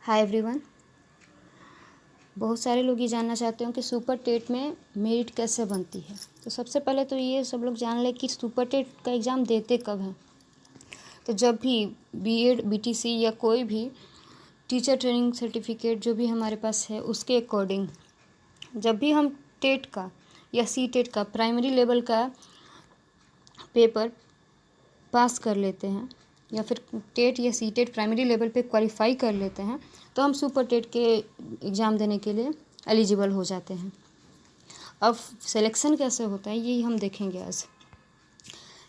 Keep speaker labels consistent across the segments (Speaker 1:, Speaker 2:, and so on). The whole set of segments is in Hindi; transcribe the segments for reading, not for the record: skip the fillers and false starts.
Speaker 1: Hi everyone. बहुत सारे लोग ये जानना चाहते हो कि सुपर टेट में मेरिट कैसे बनती है। तो सबसे पहले तो ये सब लोग जान लें कि सुपर टेट का एग्ज़ाम देते कब हैं। तो जब भी बीएड बीटीसी या कोई भी टीचर ट्रेनिंग सर्टिफिकेट जो भी हमारे पास है उसके अकॉर्डिंग जब भी हम टेट का या सी टेट का प्राइमरी लेवल का पेपर पास कर लेते हैं या फिर टेट या सी टेट प्राइमरी लेवल पे क्वालिफाई कर लेते हैं तो हम सुपर टेट के एग्ज़ाम देने के लिए एलिजिबल हो जाते हैं। अब सिलेक्शन कैसे होता है यही हम देखेंगे आज।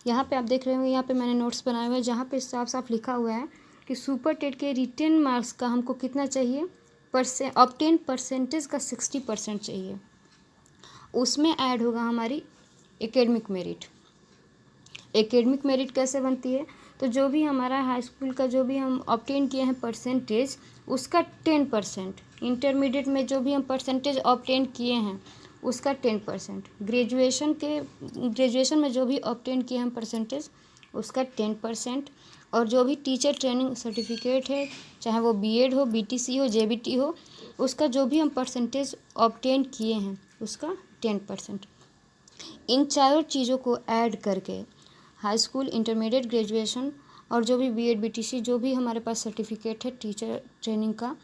Speaker 1: यहाँ पे आप देख रहे होंगे, यहाँ पे मैंने नोट्स बनाए हुए हैं जहाँ पे साफ साफ लिखा हुआ है कि सुपर टेट के रिटेन मार्क्स का हमको कितना चाहिए, ऑब्टेन परसेंटेज का 60% चाहिए। उसमें ऐड होगा हमारी एकेडमिक मेरिट। एकेडमिक मेरिट कैसे बनती है, तो जो भी हमारा हाई स्कूल का जो भी हम ऑब्टेन किए हैं परसेंटेज उसका 10%, इंटरमीडिएट में जो भी हम परसेंटेज ऑब्टेन किए हैं उसका 10%, ग्रेजुएशन में जो भी ऑब्टेन किए हैं परसेंटेज उसका 10%, और जो भी टीचर ट्रेनिंग सर्टिफिकेट है चाहे वो बीएड हो, बीटीसी हो, जेबीटी हो, उसका जो भी हम परसेंटेज ऑब्टेन किए हैं उसका 10%। इन चारों चीज़ों को ऐड करके हाई स्कूल, इंटरमीडिएट, ग्रेजुएशन और जो भी बीएड बीटीसी जो भी हमारे पास सर्टिफिकेट है टीचर ट्रेनिंग का,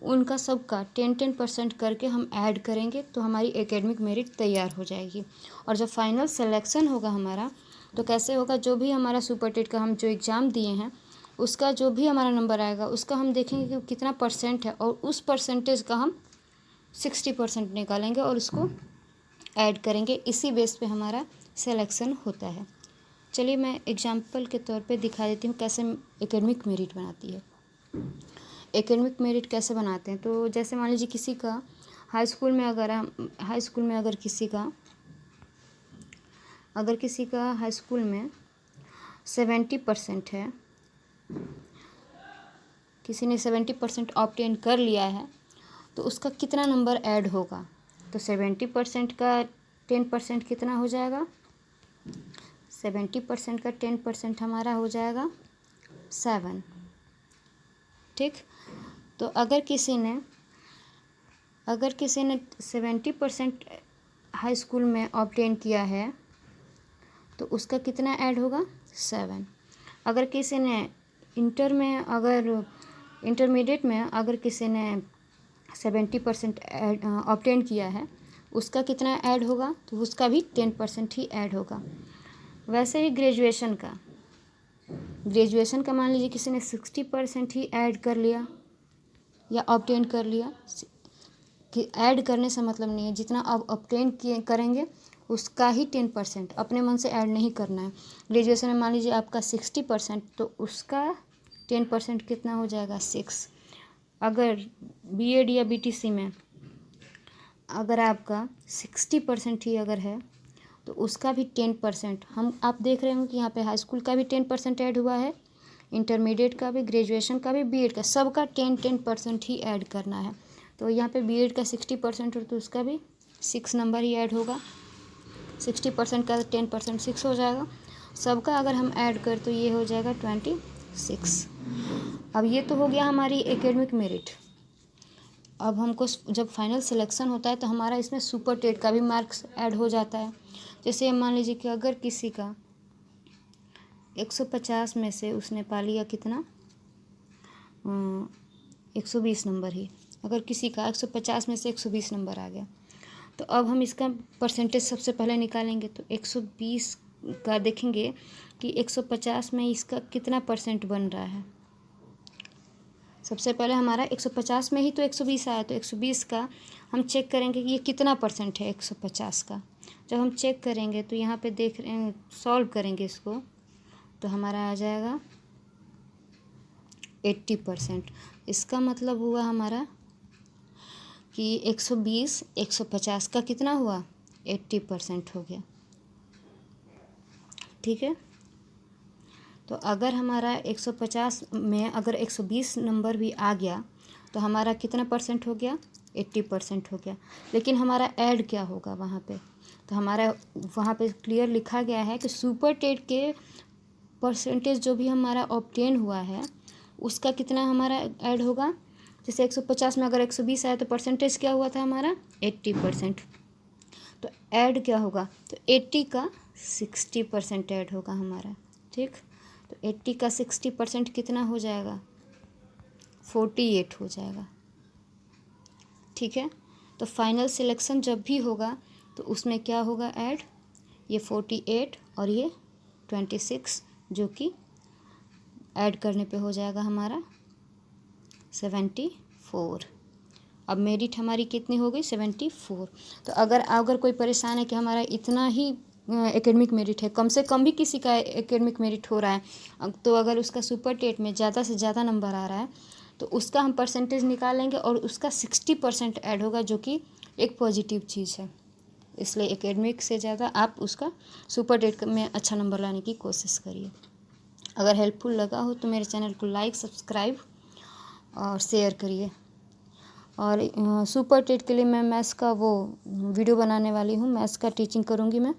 Speaker 1: उनका सबका 10% करके हम ऐड करेंगे तो हमारी एकेडमिक मेरिट तैयार हो जाएगी। और जब फाइनल सिलेक्शन होगा हमारा तो कैसे होगा, जो भी हमारा सुपर टेट का हम जो एग्ज़ाम दिए हैं उसका जो भी हमारा नंबर आएगा उसका हम देखेंगे कि कितना परसेंट है और उस परसेंटेज का हम 60% निकालेंगे और उसको ऐड करेंगे। इसी बेस पे हमारा सिलेक्शन होता है। चलिए मैं एग्जाम्पल के तौर पे दिखा देती हूँ कैसे एकेडमिक मेरिट बनाती है। एकेडमिक मेरिट कैसे बनाते हैं, तो जैसे मान लीजिए किसी का हाई स्कूल में अगर किसी का हाई स्कूल में 70% है, किसी ने 70% ऑब्टेन कर लिया है तो उसका कितना नंबर ऐड होगा, तो 70% का 10% कितना हो जाएगा, 70% का 10% हमारा हो जाएगा 7। ठीक, तो अगर किसी ने 70% हाई स्कूल में ऑब्टेन किया है तो उसका कितना ऐड होगा 7। अगर किसी ने इंटरमीडिएट में अगर किसी ने 70% ऑब्टेन किया है उसका कितना ऐड होगा, तो उसका भी 10% ही ऐड होगा। वैसे ही ग्रेजुएशन का मान लीजिए किसी ने 60% ही ऐड कर लिया या ऑब्टेन कर लिया। कि ऐड करने से मतलब नहीं है, जितना आप ऑब्टेन करेंगे उसका ही 10%, अपने मन से ऐड नहीं करना है। ग्रेजुएशन में मान लीजिए आपका 60% तो उसका 10% कितना हो जाएगा 6। अगर बीएड या बीटीसी में अगर आपका 60% ही अगर है तो उसका भी 10%, आप देख रहे हो कि यहाँ पे हाई स्कूल का भी 10% ऐड हुआ है, इंटरमीडिएट का भी, ग्रेजुएशन का भी, बीएड का, सबका 10% ही ऐड करना है। तो यहाँ पे बीएड का 60% हो तो उसका भी 6 नंबर ही ऐड होगा। 60% का 10% 6 हो जाएगा। सबका अगर हम ऐड कर तो ये हो जाएगा 26। अब ये तो हो गया हमारी एकेडमिक मेरिट। अब हमको जब फाइनल सिलेक्शन होता है तो हमारा इसमें सुपर टेट का भी मार्क्स ऐड हो जाता है। जैसे मान लीजिए कि अगर किसी का 150 में से उसने पा लिया कितना 120 नंबर ही, अगर किसी का 150 में से 120 नंबर आ गया तो अब हम इसका परसेंटेज सबसे पहले निकालेंगे। तो 120 का देखेंगे कि 150 में इसका कितना परसेंट बन रहा है। सबसे पहले हमारा 150 में ही तो 120 आया, तो 120 का हम चेक करेंगे कि ये कितना परसेंट है 150 का। जब हम चेक करेंगे तो यहाँ पे देख रहे हैं, सॉल्व करेंगे इसको तो हमारा आ जाएगा 80%। इसका मतलब हुआ हमारा कि 120 150 का कितना हुआ 80% हो गया। ठीक है, तो अगर हमारा 150 में अगर 120 नंबर भी आ गया तो हमारा कितना परसेंट हो गया 80% हो गया। लेकिन हमारा ऐड क्या होगा वहाँ पे, तो हमारा वहाँ पे क्लियर लिखा गया है कि सुपर टेट के परसेंटेज जो भी हमारा ऑब्टेन हुआ है उसका कितना हमारा ऐड होगा जैसे 150 में अगर 120 आया तो परसेंटेज क्या हुआ था हमारा 80%। तो ऐड क्या होगा, तो 80 का 60% ऐड होगा हमारा। ठीक, तो 80 का 60% कितना हो जाएगा, 48 हो जाएगा। ठीक है, तो फाइनल सिलेक्शन जब भी होगा तो उसमें क्या होगा ऐड, ये 48 और ये 26 जो कि ऐड करने पे हो जाएगा हमारा 74। अब मेरिट हमारी कितनी हो गई 74। तो अगर कोई परेशान है कि हमारा इतना ही एकेडमिक मेरिट है, कम से कम भी किसी का एकेडमिक मेरिट हो रहा है, तो अगर उसका सुपर टेट में ज़्यादा से ज़्यादा नंबर आ रहा है तो उसका हम परसेंटेज निकालेंगे और उसका 60% ऐड होगा, जो कि एक पॉजिटिव चीज़ है। इसलिए एकेडमिक से ज़्यादा आप उसका सुपर टेट में अच्छा नंबर लाने की कोशिश करिए। अगर हेल्पफुल लगा हो तो मेरे चैनल को लाइक, सब्सक्राइब और शेयर करिए। और सुपर टेट के लिए मैं मैथ्स का वो वीडियो बनाने वाली हूँ, मैथ्स का टीचिंग करूँगी मैं।